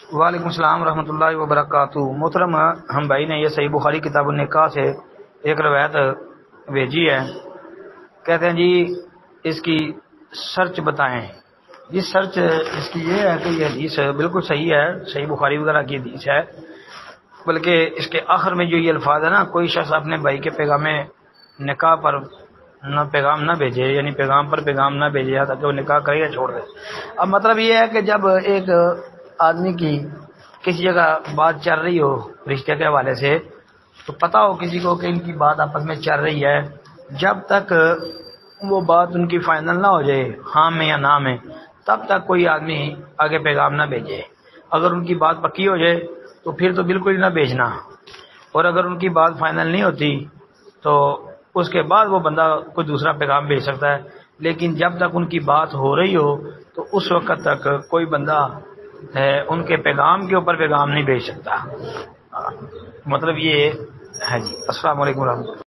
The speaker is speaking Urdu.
وعلیکم السلام ورحمۃ اللہ وبرکاتہ۔ محترم ہم بھائی نے یہ صحیح بخاری کتاب النکاح سے ایک روایت بھیجی ہے، کہتے ہیں جی اس کی سرچ بتائیں۔ جی سرچ اس کی یہ ہے کہ یہ حدیث بالکل صحیح ہے، صحیح بخاری وغیرہ کی حدیث ہے، بلکہ اس کے آخر میں جو یہ الفاظ ہے نا، کوئی شخص اپنے بھائی کے پیغام نکاح پر نہ پیغام نہ بھیجے، یعنی پیغام پر پیغام نہ بھیجے تاکہ وہ نکاح کرے یا چھوڑ دے۔ اب مطلب یہ ہے کہ جب ایک آدمی کی کسی جگہ بات چل رہی ہو رشتے کے حوالے سے، تو پتہ ہو کسی کو کہ ان کی بات آپس میں چل رہی ہے، جب تک وہ بات ان کی فائنل نہ ہو جائے ہاں میں یا نہ میں، تب تک کوئی آدمی آگے پیغام نہ بھیجے۔ اگر ان کی بات پکی ہو جائے تو پھر تو بالکل ہی نہ بھیجنا، اور اگر ان کی بات فائنل نہیں ہوتی تو اس کے بعد وہ بندہ کوئی دوسرا پیغام بھیج سکتا ہے، لیکن جب تک ان کی بات ہو رہی ہو تو اس وقت تک کوئی بندہ ان کے پیغام کے اوپر پیغام نہیں بھیج سکتا۔ مطلب یہ ہے جی۔ السلام علیکم ورحمۃ اللہ۔